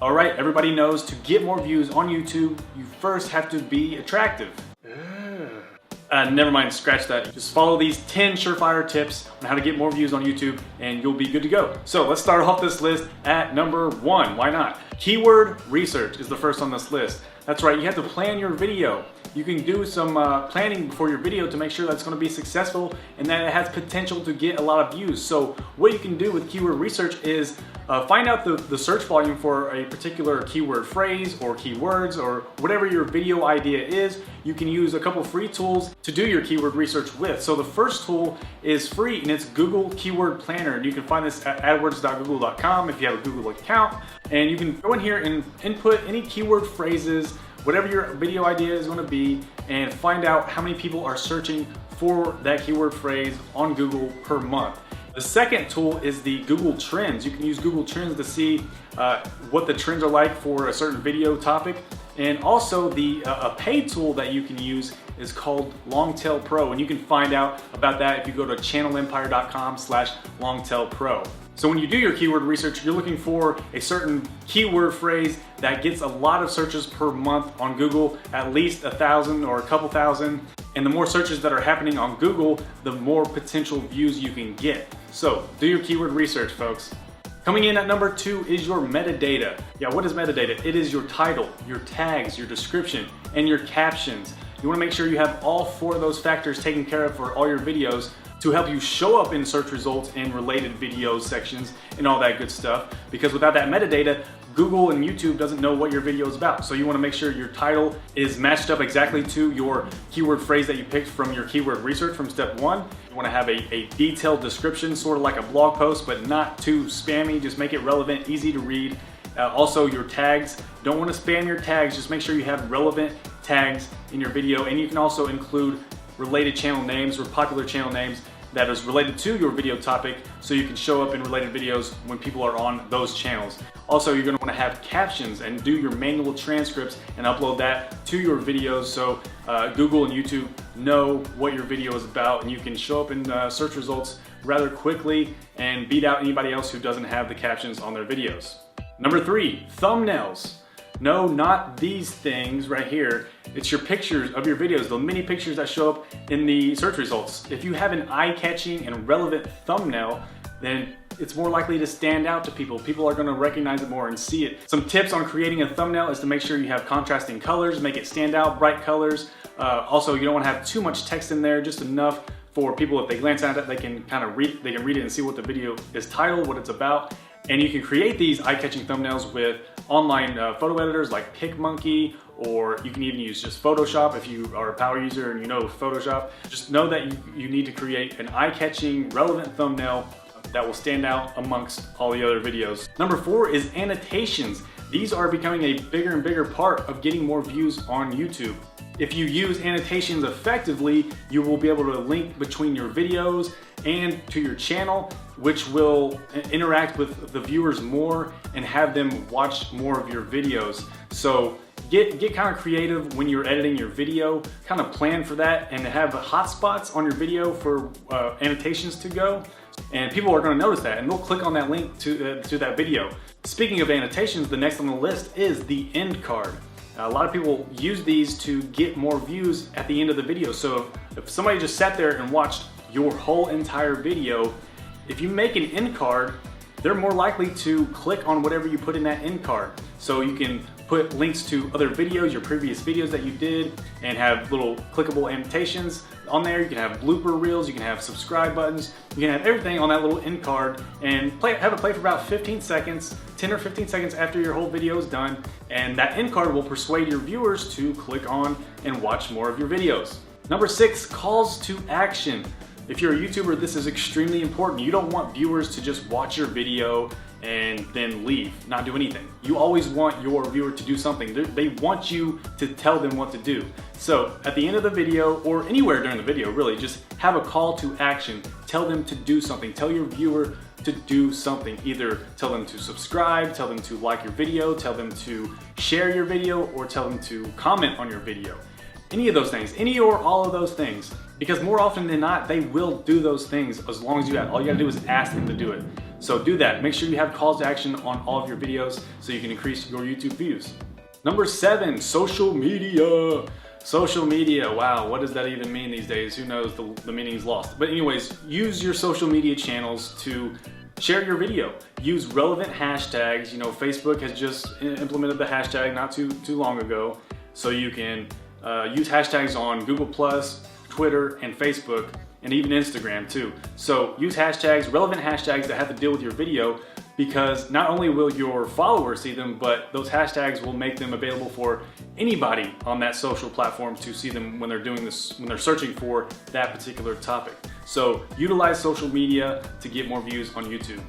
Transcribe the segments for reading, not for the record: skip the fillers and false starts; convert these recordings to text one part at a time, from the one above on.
All right, everybody knows to get more views on YouTube, you first have to be attractive. Never mind, scratch that. Just follow these 10 surefire tips on how to get more views on YouTube and you'll be good to go. So let's start off this list at number 1. Why not? Keyword research is the first on this list. That's right, you have to plan your video. You can do some planning before your video to make sure that's going to be successful and that it has potential to get a lot of views. So what you can do with keyword research is find out the search volume for a particular keyword phrase or keywords or whatever your video idea is. You can use a couple free tools to do your keyword research with. So the first tool is free and it's Google Keyword Planner. And you can find this at adwords.google.com if you have a Google account. And you can go in here and input any keyword phrases, whatever your video idea is going to be, and find out how many people are searching for that keyword phrase on Google per month. The second tool is the Google Trends. You can use Google Trends to see what the trends are like for a certain video topic. And also a paid tool that you can use is called Longtail Pro, and you can find out about that if you go to channelempire.com/longtailpro. So when you do your keyword research, you're looking for a certain keyword phrase that gets a lot of searches per month on Google, at least 1,000 or a couple thousand. And the more searches that are happening on Google, the more potential views you can get. So do your keyword research, folks. Coming in at number 2 is your metadata. Yeah, what is metadata? It is your title, your tags, your description, and your captions. You want to make sure you have all 4 of those factors taken care of for all your videos to help you show up in search results and related videos sections and all that good stuff. Because without that metadata, Google and YouTube doesn't know what your video is about. So you want to make sure your title is matched up exactly to your keyword phrase that you picked from your keyword research from step 1. You want to have a detailed description, sort of like a blog post, but not too spammy. Just make it relevant, easy to read. Also your tags, don't want to spam your tags. Just make sure you have relevant tags in your video. And you can also include related channel names or popular channel names that is related to your video topic so you can show up in related videos when people are on those channels. Also, you're going to want to have captions and do your manual transcripts and upload that to your videos so Google and YouTube know what your video is about and you can show up in search results rather quickly and beat out anybody else who doesn't have the captions on their videos. Number 3, thumbnails. No, not these things right here. It's your pictures of your videos, the many pictures that show up in the search results. If you have an eye-catching and relevant thumbnail, then it's more likely to stand out to people. People are gonna recognize it more and see it. Some tips on creating a thumbnail is to make sure you have contrasting colors, make it stand out, bright colors. Also, you don't wanna have too much text in there, just enough for people, if they glance at it, they can kind of read it and see what the video is titled, what it's about. And you can create these eye-catching thumbnails with online photo editors like PicMonkey, or you can even use just Photoshop if you are a power user and you know Photoshop. Just know that you need to create an eye-catching, relevant thumbnail that will stand out amongst all the other videos. Number 4 is annotations. These are becoming a bigger and bigger part of getting more views on YouTube. If you use annotations effectively, you will be able to link between your videos and to your channel, which will interact with the viewers more and have them watch more of your videos. So get kind of creative when you're editing your video, kind of plan for that and have hotspots on your video for annotations to go. And people are going to notice that and they'll click on that link to that video. Speaking of annotations, the next on the list is the end card. A lot of people use these to get more views at the end of the video. So if somebody just sat there and watched your whole entire video, if you make an end card, they're more likely to click on whatever you put in that end card. So you can put links to other videos, your previous videos that you did, and have little clickable annotations on there. You can have blooper reels, you can have subscribe buttons, you can have everything on that little end card and have it play for about 15 seconds, 10 or 15 seconds after your whole video is done. And that end card will persuade your viewers to click on and watch more of your videos. Number 6, calls to action. If you're a YouTuber, this is extremely important. You don't want viewers to just watch your video and then leave, not do anything. You always want your viewer to do something. They want you to tell them what to do. So at the end of the video, or anywhere during the video really, just have a call to action. Tell them to do something. Tell your viewer to do something. Either tell them to subscribe, tell them to like your video, tell them to share your video, or tell them to comment on your video. Any of those things, any or all of those things. Because more often than not, they will do those things as long as you have. All you gotta do is ask them to do it. So do that. Make sure you have calls to action on all of your videos so you can increase your YouTube views. Number 7, social media. Social media, wow, what does that even mean these days? Who knows, the meaning's lost. But anyways, use your social media channels to share your video. Use relevant hashtags. You know, Facebook has just implemented the hashtag not too long ago. So you can use hashtags on Google+, Twitter, and Facebook, and even Instagram too. So use hashtags, relevant hashtags that have to deal with your video, because not only will your followers see them, but those hashtags will make them available for anybody on that social platform to see them when they're doing this, when they're searching for that particular topic. So utilize social media to get more views on YouTube.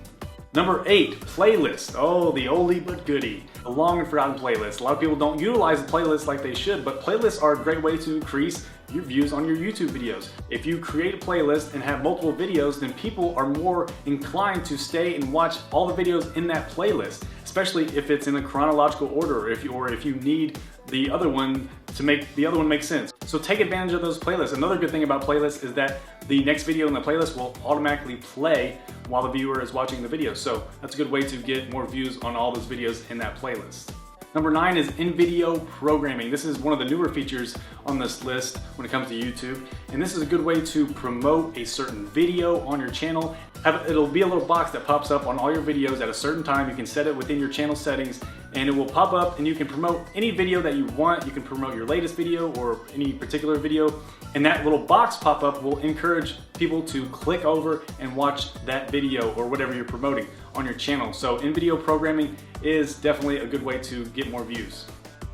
Number 8, playlist. Oh, the oldie but goodie. The long and forgotten playlist. A lot of people don't utilize the playlist like they should, but playlists are a great way to increase your views on your YouTube videos. If you create a playlist and have multiple videos, then people are more inclined to stay and watch all the videos in that playlist, especially if it's in a chronological order, or if you need the other one to make the other one make sense. So take advantage of those playlists. Another good thing about playlists is that the next video in the playlist will automatically play while the viewer is watching the video. So that's a good way to get more views on all those videos in that playlist. Number 9 is in-video programming. This is one of the newer features on this list when it comes to YouTube. And this is a good way to promote a certain video on your channel. It'll be a little box that pops up on all your videos at a certain time. You can set it within your channel settings and it will pop up and you can promote any video that you want. You can promote your latest video or any particular video. And that little box pop-up will encourage people to click over and watch that video or whatever you're promoting on your channel. So in-video programming is definitely a good way to get more views.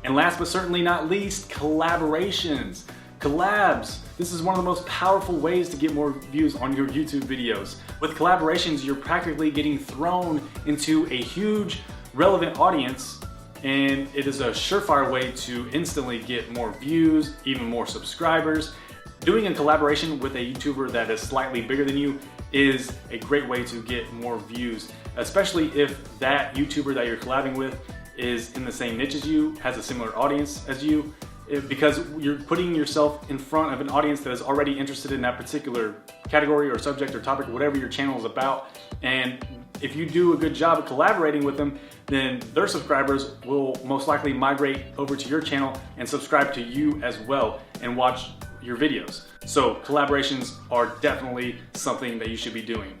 And last but certainly not least, collaborations. Collabs. This is one of the most powerful ways to get more views on your YouTube videos. With collaborations, you're practically getting thrown into a huge relevant audience, and it is a surefire way to instantly get more views, even more subscribers. Doing a collaboration with a YouTuber that is slightly bigger than you is a great way to get more views, especially if that YouTuber that you're collabing with is in the same niche as you, has a similar audience as you, because you're putting yourself in front of an audience that is already interested in that particular category or subject or topic or whatever your channel is about. And if you do a good job of collaborating with them, then their subscribers will most likely migrate over to your channel and subscribe to you as well and watch your videos. So collaborations are definitely something that you should be doing.